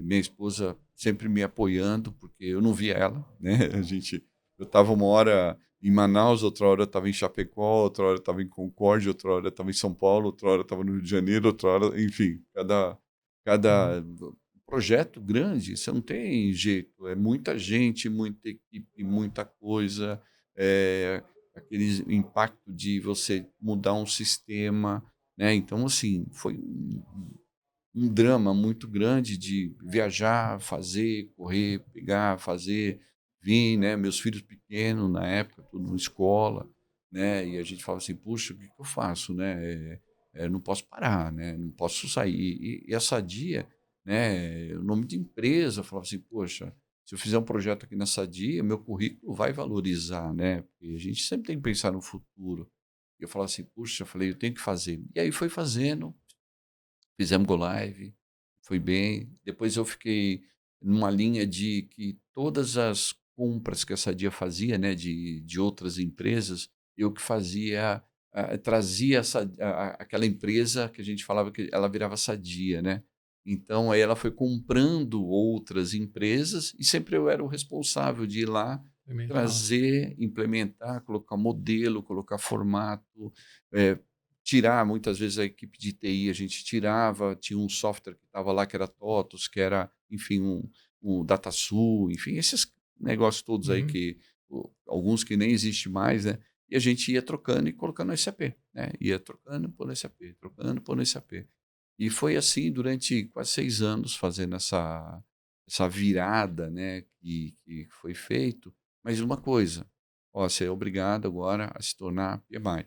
Minha esposa sempre me apoiando, porque eu não via ela, né? Eu estava uma hora em Manaus, outra hora eu estava em Chapecó, outra hora eu estava em Concórdia, outra hora eu estava em São Paulo, outra hora eu estava no Rio de Janeiro, outra hora, enfim, cada projeto grande, você não tem jeito, é muita gente, muita equipe, muita coisa, aquele impacto de você mudar um sistema, né? Então, assim, foi um drama muito grande de viajar, fazer, correr, pegar, fazer, vir, né? Meus filhos pequenos na época, tudo na escola, né? E a gente fala assim, puxa, o que eu faço, né? Não posso parar, né? Não posso sair. E a Sadia, né? O nome de empresa, eu falava assim, poxa, se eu fizer um projeto aqui na Sadia, meu currículo vai valorizar, né? Porque a gente sempre tem que pensar no futuro. E eu falava assim, puxa, eu falei, eu tenho que fazer. E aí foi fazendo, fizemos Go Live, foi bem. Depois eu fiquei numa linha de que todas as compras que a Sadia fazia, né, de outras empresas, eu que fazia, trazia aquela empresa que a gente falava que ela virava Sadia, né? Então aí ela foi comprando outras empresas e sempre eu era o responsável de ir lá trazer, implementar, colocar modelo, colocar formato, tirar, muitas vezes a equipe de TI a gente tirava, tinha um software que estava lá que era TOTOS, que era, enfim, um DataSul, enfim, esses negócios todos aí que, alguns que nem existem mais, né? E a gente ia trocando e colocando no SAP, né? Ia trocando, pôr no SAP, trocando, pôr no SAP. E foi assim durante quase 6 anos, fazendo essa virada, né, que foi feito. Mas uma coisa, ó, você é obrigado agora a se tornar PMI.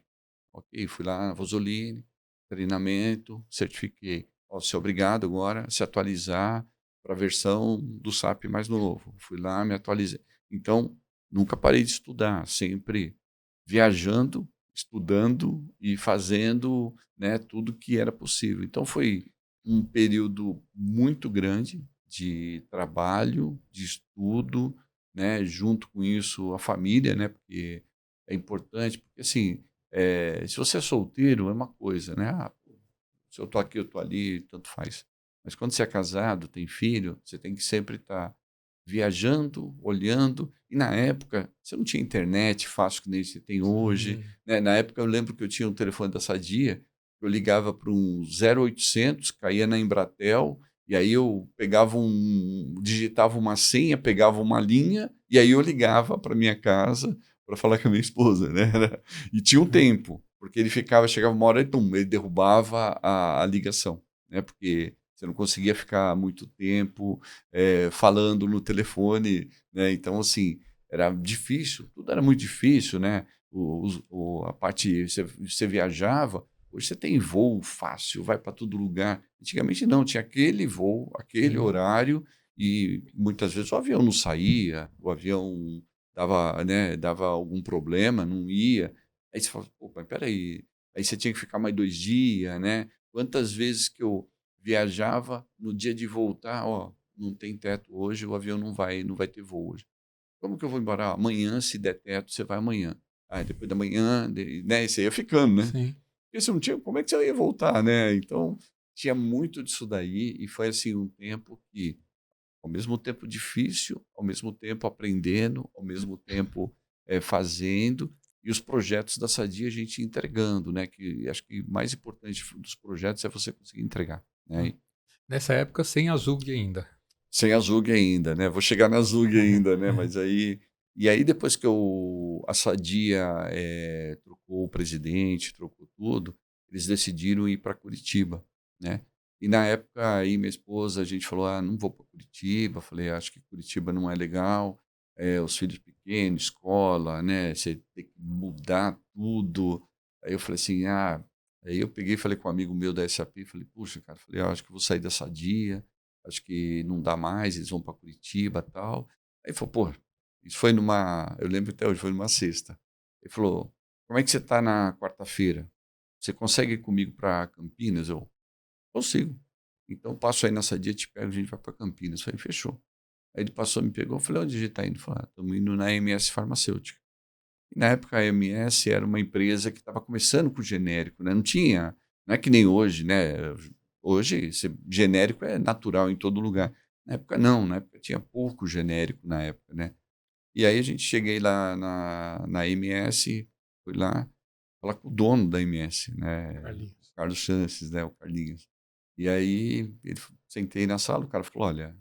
Ok, fui lá na Rosoline, treinamento, certifiquei. Ó, você é obrigado agora a se atualizar para a versão do SAP mais novo. Fui lá, me atualizei. Então, nunca parei de estudar, sempre viajando, estudando e fazendo, né, tudo que era possível. Então, foi um período muito grande de trabalho, de estudo, né, junto com isso a família, né, porque é importante, porque assim, se você é solteiro, é uma coisa, né? Se eu tô aqui, eu tô ali, tanto faz. Mas quando você é casado, tem filho, você tem que sempre estar viajando, olhando. E na época, você não tinha internet fácil que nem você tem hoje. Né? Na época, eu lembro que eu tinha um telefone da Sadia, eu ligava para um 0800, caía na Embratel, e aí eu digitava uma senha, pegava uma linha, e aí eu ligava para minha casa para falar com a minha esposa, né? E tinha um tempo, porque chegava uma hora e ele derrubava a ligação, né? Porque você não conseguia ficar muito tempo falando no telefone, né? Então, assim, era difícil, tudo era muito difícil, né? A parte, você viajava, hoje você tem voo fácil, vai para todo lugar. Antigamente não, tinha aquele voo, aquele horário, e muitas vezes o avião não saía, o avião dava algum problema, não ia. Aí você fala, pô, mas peraí, aí você tinha que ficar mais 2 dias, né? Quantas vezes que eu viajava no dia de voltar, ó, não tem teto hoje, o avião não vai ter voo hoje. Como que eu vou embora? Amanhã, se der teto, você vai amanhã. Aí depois da manhã, né? E você ia ficando, né? Sim. Porque você não tinha, como é que você ia voltar, né? Então, tinha muito disso daí e foi assim um tempo que, ao mesmo tempo difícil, ao mesmo tempo aprendendo, ao mesmo tempo fazendo, e os projetos da Sadia a gente entregando, né? Que acho que o mais importante dos projetos é você conseguir entregar, né? Nessa época, sem a Zug ainda. Sem a Zug ainda, né? Vou chegar na Zug ainda, né? Mas aí... E aí, depois que a Sadia trocou o presidente, trocou tudo, eles decidiram ir para Curitiba, né? E na época, aí minha esposa, a gente falou, não vou para Curitiba. Falei, acho que Curitiba não é legal. Os filhos pequenos, escola, né? Você tem que mudar tudo. Aí eu falei assim, Aí eu peguei e falei com um amigo meu da SAP, falei, puxa, cara, acho que eu vou sair da Sadia, acho que não dá mais, eles vão para Curitiba e tal. Aí ele falou, pô, isso foi eu lembro até hoje, foi numa sexta. Ele falou, como é que você está na quarta-feira? Você consegue ir comigo para Campinas? Eu, consigo. Então passo aí na Sadia, te pego, a gente vai para Campinas. Eu falei, fechou. Aí ele passou, me pegou, eu falei, onde a gente está indo? Ele falou, estamos indo na MS Farmacêutica. E na época a MS era uma empresa que estava começando com genérico, né? Não é que nem hoje, né? Hoje, genérico é natural em todo lugar. Na época não, na época tinha pouco genérico na época, né? E aí cheguei lá na MS, fui lá falar com o dono da MS, né? Carlinhos. Carlos Chances, né? O Carlinhos. E aí sentei na sala, o cara falou, olha,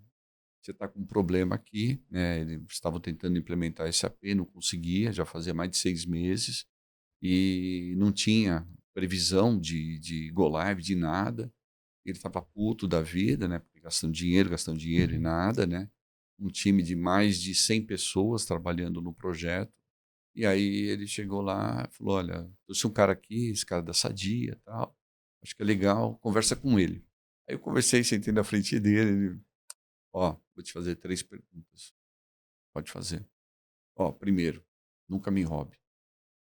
você está com um problema aqui, né? Eles estavam tentando implementar SAP, não conseguia, já fazia mais de 6 meses, e não tinha previsão de go live, de nada. Ele estava puto da vida, né? Porque gastando dinheiro e nada, né? Um time de mais de 100 pessoas trabalhando no projeto. E aí ele chegou lá e falou, olha, trouxe um cara aqui, esse cara da Sadia e tal, acho que é legal, conversa com ele. Aí eu conversei, sentei na frente dele, ele, vou te fazer 3 perguntas. Pode fazer. Primeiro, nunca me roube.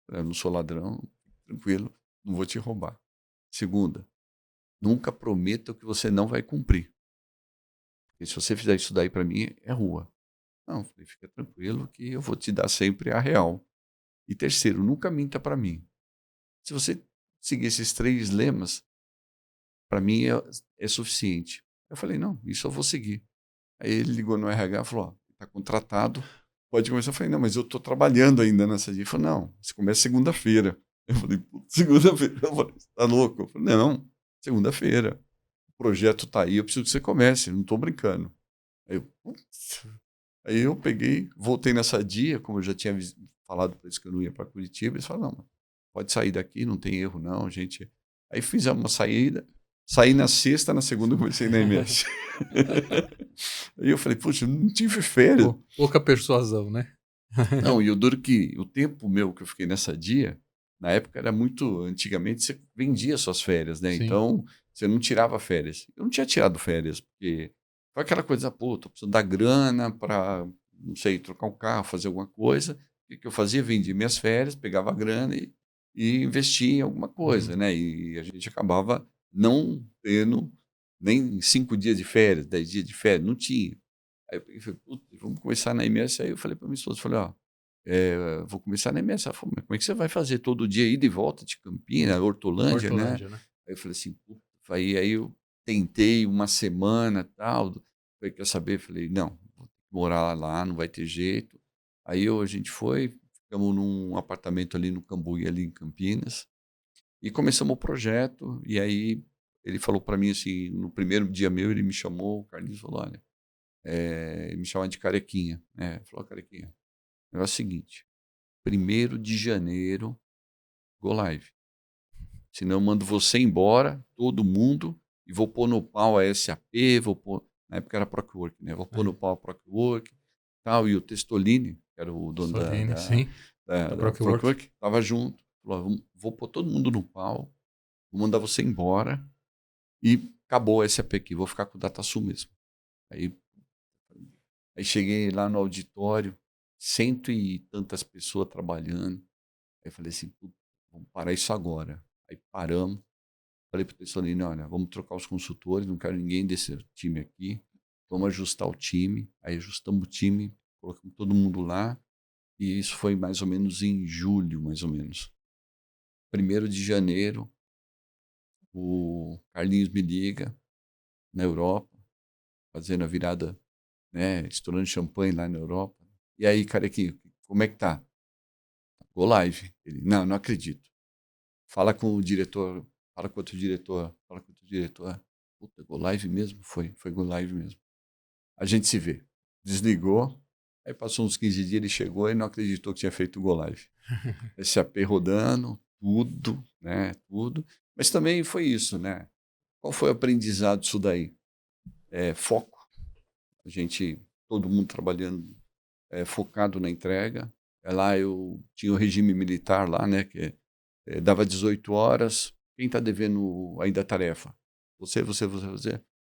Eu não sou ladrão, tranquilo, não vou te roubar. Segunda, nunca prometa o que você não vai cumprir. Porque se você fizer isso daí para mim, é rua. Não, falei, fica tranquilo que eu vou te dar sempre a real. E terceiro, nunca minta para mim. Se você seguir esses 3 lemas, para mim é suficiente. Eu falei, não, isso eu vou seguir. Aí ele ligou no RH e falou, está contratado, pode começar. Eu falei, não, mas eu estou trabalhando ainda nessa dia. Ele falou, não, você começa segunda-feira. Eu falei, segunda-feira? Eu falei, você está louco? Eu falei, não, segunda-feira. O projeto está aí, eu preciso que você comece, não estou brincando. Aí eu peguei, voltei nessa dia, como eu já tinha falado para eles que eu não ia para Curitiba, eles falaram, não, pode sair daqui, não tem erro não, gente. Aí fizemos uma saída, saí na sexta, na segunda eu comecei na MS. Aí eu falei, puxa, não tive férias. Pouca persuasão, né? Não, e o duro que o tempo meu que eu fiquei nessa dia, na época era muito, antigamente você vendia suas férias, né? Sim. Então você não tirava férias. Eu não tinha tirado férias, porque foi aquela coisa, pô, tô precisando dar grana para, não sei, trocar um carro, fazer alguma coisa. O que eu fazia? Vendia minhas férias, pegava a grana e investia em alguma coisa, né? E a gente acabava não tendo nem 5 dias de férias, 10 dias de férias, não tinha. Aí eu peguei e falei, putz, vamos começar na MS. Aí eu falei para minha esposa, falei, vou começar na MS. Ela falou, mas como é que você vai fazer todo dia ida e volta de Campinas, Hortolândia, né? Aí eu falei assim, puta, aí eu tentei uma semana e tal, falei, quer saber? Falei, não, vou morar lá, não vai ter jeito. Aí a gente foi, ficamos num apartamento ali no Cambuí, ali em Campinas, e começamos o projeto. E aí ele falou para mim assim, no primeiro dia meu, ele me chamou, o Carlinhos falou, olha, ele me chamava de Carequinha, né? Ele falou, Carequinha, o negócio é o seguinte, 1º de janeiro, go live. Senão eu mando você embora, todo mundo, e vou pôr no pau a SAP, vou pôr, na época era Procwork, né? Vou pôr no pau a Procwork, tal, e o Testolini, que era o dono Solini, sim. Da da Procwork. Procwork, estava junto. Falou, vou pôr todo mundo no pau, vou mandar você embora, e acabou a SAP aqui, vou ficar com o DataSul mesmo. Aí cheguei lá no auditório, 100 e tantas pessoas trabalhando. Aí falei assim, vamos parar isso agora. Aí paramos. Falei para o Tessolini, olha, vamos trocar os consultores, não quero ninguém desse time aqui. Vamos ajustar o time. Aí ajustamos o time, colocamos todo mundo lá. E isso foi mais ou menos em julho, mais ou menos. 1º de janeiro, o Carlinhos me liga na Europa, fazendo a virada, né, estourando champanhe lá na Europa. E aí, Carequinho, como é que tá? Go live. Ele, não acredito. Fala com o diretor, fala com outro diretor, fala com outro diretor. Puta, go live mesmo? Foi go live mesmo. A gente se vê. Desligou, aí passou uns 15 dias, ele chegou e não acreditou que tinha feito o go live. SAP rodando, tudo, né, tudo. Mas também foi isso, né? Qual foi o aprendizado disso daí? Foco. A gente, todo mundo trabalhando focado na entrega. Lá eu tinha o regime militar lá, né, que dava 18 horas. Quem está devendo ainda a tarefa? Você.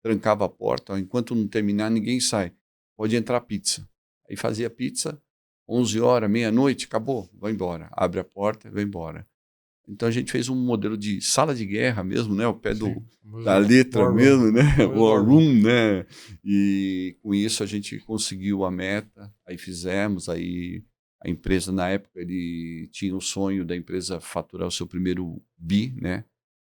Trancava a porta. Enquanto não terminar, ninguém sai. Pode entrar pizza. Aí fazia pizza, 11 horas, meia-noite, acabou, vai embora. Abre a porta e vai embora. Então a gente fez um modelo de sala de guerra mesmo, né? Ao pé da letra War mesmo, room, né? War room. room, né? E com isso a gente conseguiu a meta. Aí fizemos, aí a empresa, na época, ele tinha o sonho da empresa faturar o seu primeiro bi, né?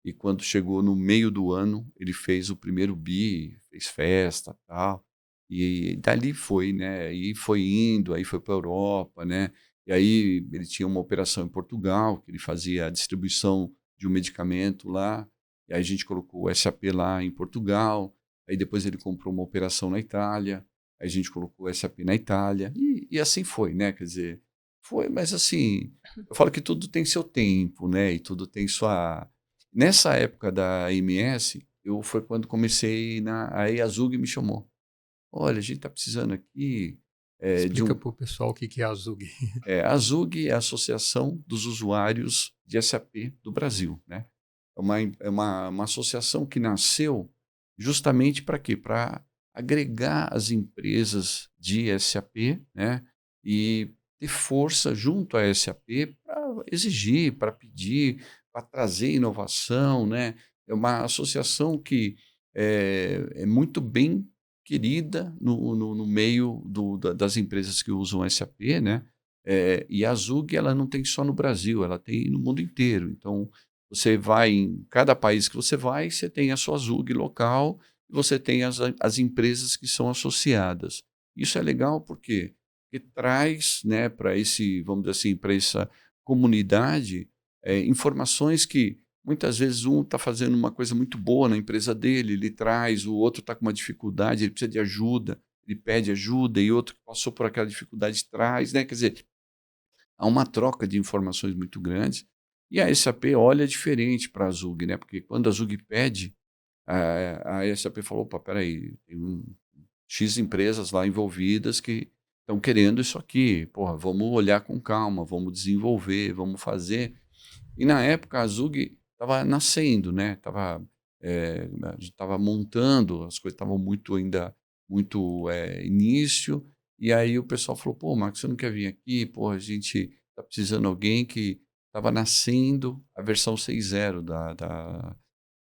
E quando chegou no meio do ano, ele fez o primeiro bi, fez festa, tal. E dali foi, né? Aí foi indo, aí foi para a Europa, né? E aí ele tinha uma operação em Portugal, que ele fazia a distribuição de um medicamento lá. E aí a gente colocou o SAP lá em Portugal. Aí depois ele comprou uma operação na Itália. Aí a gente colocou o SAP na Itália. E assim foi, né? Quer dizer, foi, mas assim, eu falo que tudo tem seu tempo, né? E tudo tem sua... Nessa época da MS, foi quando comecei aí a Zug me chamou. Olha, a gente está precisando aqui de Explica um... para o pessoal o que é a Zug. A Zug é a Associação dos Usuários de SAP do Brasil, né? É uma associação que nasceu justamente para quê? Para agregar as empresas de SAP, né? E ter força junto à SAP para exigir, para pedir, para trazer inovação, né? É uma associação que é muito bem querida no meio das empresas que usam SAP, né? E a Zug ela não tem só no Brasil, ela tem no mundo inteiro. Então, você vai em cada país que você tem a sua Zug local, e você tem as empresas que são associadas. Isso é legal porque traz, né, para esse, vamos dizer assim, para essa comunidade informações que muitas vezes um está fazendo uma coisa muito boa na empresa dele, ele traz, o outro está com uma dificuldade, ele precisa de ajuda, ele pede ajuda, e outro que passou por aquela dificuldade traz, né? Quer dizer, há uma troca de informações muito grande, e a SAP olha diferente para a Zug, né? Porque quando a Zug pede, a SAP falou, opa, peraí, tem X empresas lá envolvidas que estão querendo isso aqui, porra, vamos olhar com calma, vamos desenvolver, vamos fazer. E na época a Zug estava nascendo, né? A gente estava montando, as coisas estavam muito início, e aí o pessoal falou, pô, Marcos, você não quer vir aqui? Pô, a gente está precisando de alguém que estava nascendo a versão 6.0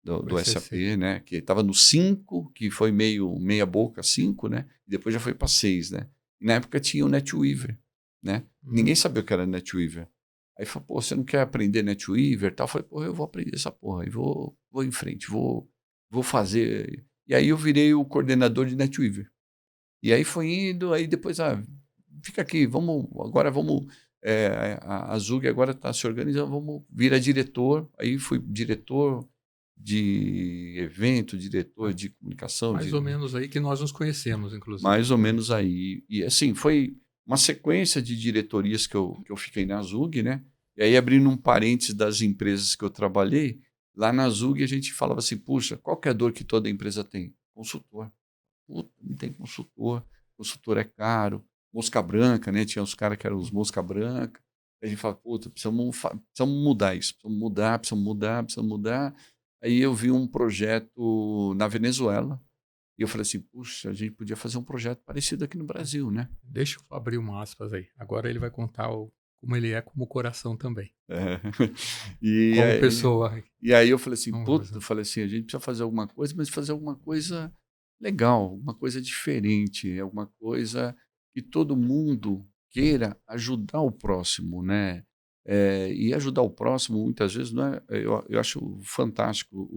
do SAP, né? Que estava no 5, que foi meia boca 5, né? E depois já foi para 6, né? E na época tinha o NetWeaver, né? Ninguém sabia o que era NetWeaver. Aí falou, pô, você não quer aprender NetWeaver e tal? Eu falei, pô, eu vou aprender essa porra e vou em frente, vou fazer. E aí eu virei o coordenador de NetWeaver. E aí foi indo, aí depois, fica aqui, agora vamos, a Zug agora está se organizando, vamos virar diretor. Aí fui diretor de evento, diretor de comunicação, Mais ou menos aí que nós nos conhecemos, inclusive. mais ou menos aí. E assim, foi uma sequência de diretorias que eu fiquei na Zug, né? E aí, abrindo um parênteses das empresas que eu trabalhei, lá na Zug a gente falava assim, puxa, qual que é a dor que toda empresa tem? Consultor. Puta, não tem consultor, consultor é caro, mosca branca, né? Tinha os caras que eram os mosca branca. A gente fala, puta, precisamos mudar isso, precisamos mudar. Aí eu vi um projeto na Venezuela, e eu falei assim, puxa, a gente podia fazer um projeto parecido aqui no Brasil, né? Deixa eu abrir uma aspas aí. Agora ele vai contar como ele é como coração também. É. E, Como aí, pessoa. e aí eu falei assim, Vamos puta, eu falei assim, a gente precisa fazer alguma coisa, mas fazer alguma coisa legal, alguma coisa diferente, alguma coisa que todo mundo queira ajudar o próximo, né? E ajudar o próximo, muitas vezes, não é, eu acho fantástico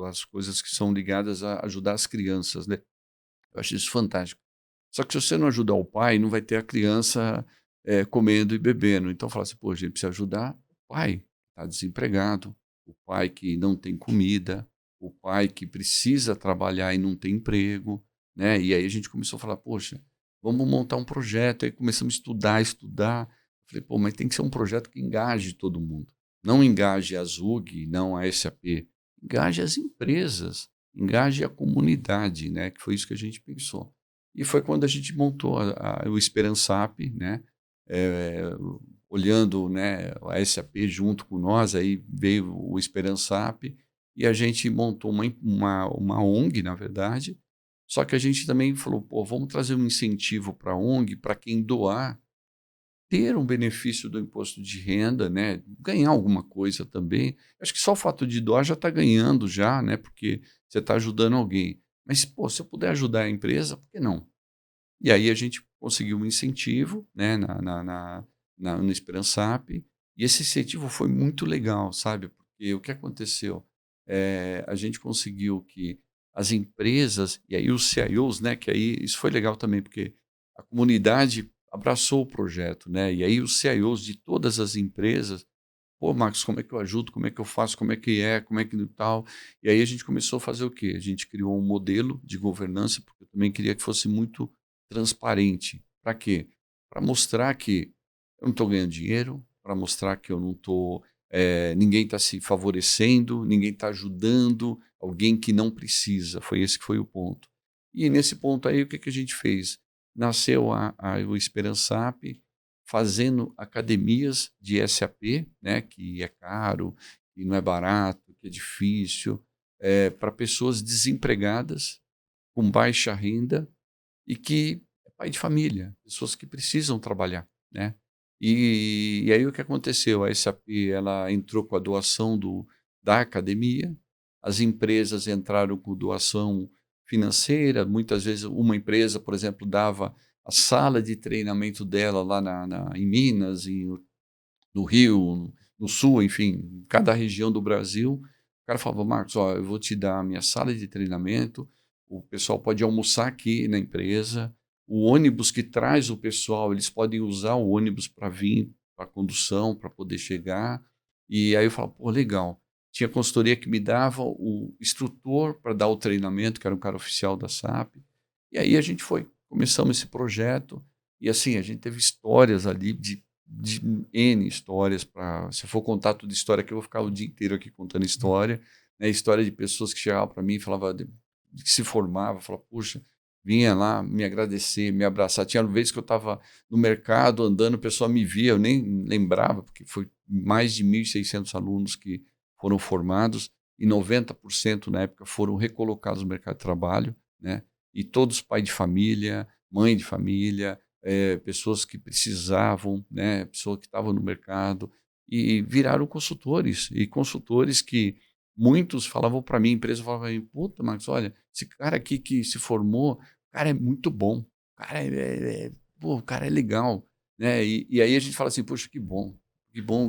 as coisas que são ligadas a ajudar as crianças, né? Eu acho isso fantástico. Só que se você não ajudar o pai, não vai ter a criança comendo e bebendo. Então, fala assim, pô, a gente precisa ajudar o pai que está desempregado, o pai que não tem comida, o pai que precisa trabalhar e não tem emprego, né? E aí a gente começou a falar, poxa, vamos montar um projeto. Aí começamos a estudar. Eu falei, pô, mas tem que ser um projeto que engaje todo mundo. Não engaje a Zug, não a SAP. Engaje as empresas, engaje a comunidade, né? Que foi isso que a gente pensou. E foi quando a gente montou o Esperançap, né? Olhando, né, a SAP junto com nós, aí veio o Esperançap e a gente montou uma ONG, na verdade. Só que a gente também falou, pô, vamos trazer um incentivo para a ONG, para quem doar, ter um benefício do imposto de renda, né? Ganhar alguma coisa também. Acho que só o fato de doar já está ganhando já, né? Porque você está ajudando alguém. Mas, pô, se eu puder ajudar a empresa, por que não? E aí a gente conseguiu um incentivo, né, no Esperançap, e esse incentivo foi muito legal, sabe? Porque o que aconteceu? A gente conseguiu que as empresas, e aí os CIOs, né, que aí isso foi legal também, porque a comunidade abraçou o projeto, né? E aí os CIOs de todas as empresas, pô, Marcos, como é que eu ajudo? Como é que eu faço? Como é que tal? E aí a gente começou a fazer o quê? A gente criou um modelo de governança, porque eu também queria que fosse muito transparente. Para quê? Para mostrar que eu não estou ganhando dinheiro, para mostrar que eu não estou. Ninguém está se favorecendo, ninguém está ajudando alguém que não precisa. Foi esse que foi o ponto. E nesse ponto aí, o que a gente fez? Nasceu o Esperançap, fazendo academias de SAP, né, que é caro, que não é barato, que é difícil, para pessoas desempregadas, com baixa renda, e que é pai de família, pessoas que precisam trabalhar, né? E aí o que aconteceu? A SAP ela entrou com a doação da academia, as empresas entraram com doação financeira, muitas vezes uma empresa, por exemplo, dava a sala de treinamento dela lá em Minas, no Rio, no Sul, enfim, cada região do Brasil. O cara falava, Marcos, ó, eu vou te dar a minha sala de treinamento, o pessoal pode almoçar aqui na empresa, o ônibus que traz o pessoal, eles podem usar o ônibus para vir, para condução, para poder chegar. E aí eu falava, pô, legal. Tinha consultoria que me dava o instrutor para dar o treinamento, que era um cara oficial da SAP. E aí a gente começamos esse projeto, e assim, a gente teve histórias ali de N histórias. Se eu for contar toda história aqui, eu vou ficar o dia inteiro aqui contando história, né? História de pessoas que chegavam para mim e falavam que se formava, falavam, puxa, vinha lá me agradecer, me abraçar. Tinha vezes que eu estava no mercado andando, o pessoal me via, eu nem lembrava, porque foi mais de 1.600 alunos que foram formados, e 90% na época foram recolocados no mercado de trabalho, né? E todos pai de família, mãe de família, pessoas que precisavam, né, pessoas que estavam no mercado, e viraram consultores, e consultores que muitos falavam para mim, a empresa falava, puta, Marcos, olha, esse cara aqui que se formou, o cara é muito bom, o cara pô, o cara é legal, né? E aí a gente fala assim, poxa, que bom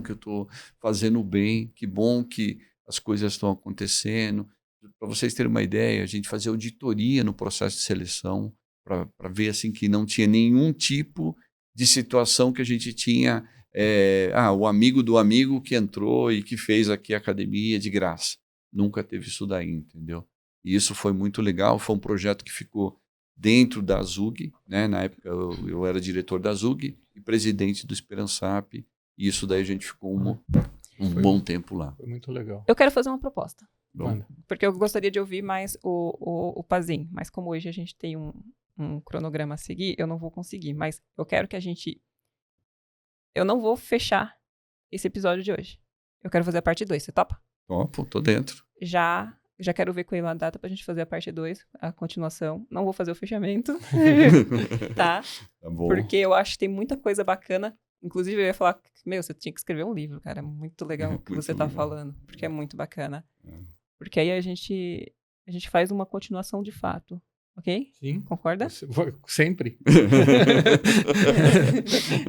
que eu estou fazendo bem, que bom que as coisas estão acontecendo. Para vocês terem uma ideia, a gente fazia auditoria no processo de seleção. para ver assim que não tinha nenhum tipo de situação que a gente tinha, o amigo do amigo que entrou e que fez aqui a academia de graça. Nunca teve isso daí, entendeu? E isso foi muito legal, foi um projeto que ficou dentro da ZUG, né? Na época eu era diretor da ZUG e presidente do Esperançap, e isso daí a gente ficou um bom tempo lá. Foi muito legal. Eu quero fazer uma proposta. Bom, Porque eu gostaria de ouvir mais o Pazin, mas como hoje a gente tem um cronograma a seguir, eu não vou conseguir, mas eu quero que a gente... Eu não vou fechar esse episódio de hoje. Eu quero fazer a parte 2, você topa? topo, tô dentro. Já quero ver com ele a data pra gente fazer a parte 2, a continuação. Não vou fazer o fechamento, tá? Tá bom. Porque eu acho que tem muita coisa bacana. Inclusive, eu ia falar, você tinha que escrever um livro, cara. É muito legal o que Muito você tá legal. falando, porque é muito bacana. É. Porque aí a gente faz uma continuação de fato, ok? Sim. Concorda? Sempre.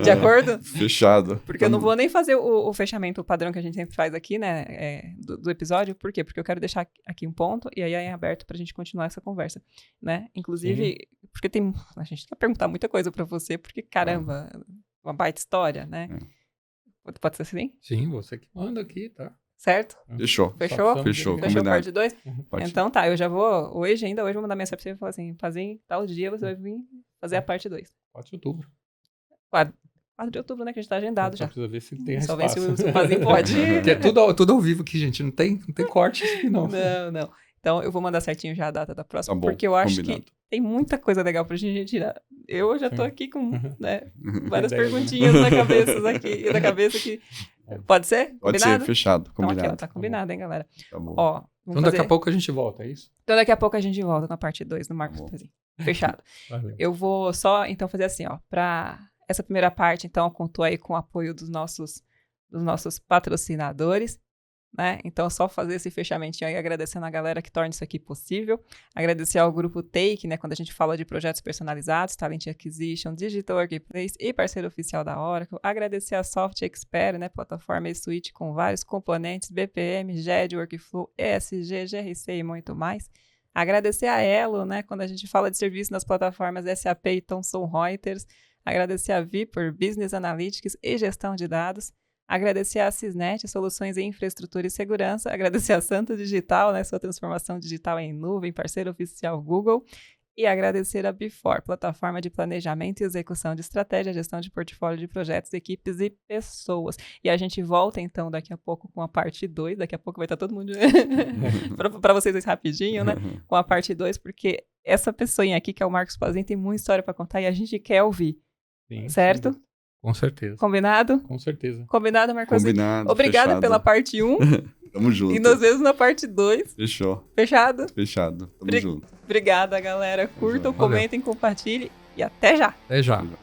De acordo? Fechado. Porque eu não vou nem fazer o fechamento padrão que a gente sempre faz aqui, né, do episódio. Por quê? Porque eu quero deixar aqui um ponto e aí é aberto pra gente continuar essa conversa, né? Inclusive, porque a gente vai perguntar muita coisa pra você, porque, caramba, uma baita história, né? Pode ser assim? Sim, você que manda aqui, tá? Certo? Fechou. Fechou? Fechou, Fechou a combinado. parte 2? Pode- Então tá, eu já vou, hoje eu vou mandar mensagem pra você e falar assim, Pazinho, tal dia você vai vir fazer a parte 2. 4 de outubro. 4 de outubro, né, que a gente tá agendado Só já. precisa ver se ele tem Só ver espaço. se o Pazinho pode. Que é tudo ao vivo aqui, gente. Não tem corte aqui, não. Não. Então eu vou mandar certinho já a data da próxima, Tá bom, porque eu acho combinado. que tem muita coisa legal pra gente tirar. Eu já tô Sim. aqui com, né, várias Ideia, né? perguntinhas na cabeça que... Pode ser? Pode Combinado? ser, fechado, Então aqui, ó, combinado. tá combinado, hein, galera? Tá bom. Ó, vamos Então daqui fazer... a pouco a gente volta, é isso? Então daqui a pouco a gente volta na parte 2 do Marcos Tá bom. Pazinho. Fechado. Valeu. Eu vou só, então, fazer assim, ó, pra essa primeira parte, então, contou aí com o apoio dos nossos patrocinadores, né? Então, só fazer esse fechamentinho aí, agradecendo a galera que torna isso aqui possível. Agradecer ao Grupo Take, né? Quando a gente fala de projetos personalizados, Talent Acquisition, Digital Workplace e parceiro oficial da Oracle. Agradecer a Soft Expert, né? Plataforma e suíte com vários componentes, BPM, GED, Workflow, ESG, GRC e muito mais. Agradecer a Elo, né? Quando a gente fala de serviço nas plataformas SAP e Thomson Reuters. Agradecer a Vipor, Business Analytics e Gestão de Dados. Agradecer a Cisnet, Soluções em Infraestrutura e Segurança. Agradecer a Santo Digital, né? Sua transformação digital em nuvem, parceiro oficial Google. E agradecer a Before, plataforma de planejamento e execução de estratégia, gestão de portfólio de projetos, equipes e pessoas. E a gente volta, então, daqui a pouco com a parte 2. Daqui a pouco vai estar todo mundo... para vocês aí rapidinho, né? Com a parte 2, porque essa pessoinha aqui, que é o Marcos Pazinho, tem muita história para contar e a gente quer ouvir. Sim, Certo? sim. Com certeza. Combinado? Com certeza. Combinado, Marcos? Combinado, Obrigada fechado. pela parte 1 Tamo junto. e nos vemos na parte 2. Fechou, Fechado? fechado. Tamo Obri- junto. Obrigada, galera. Curtam, Valeu. comentem, compartilhem e até já! Até já. Fechou.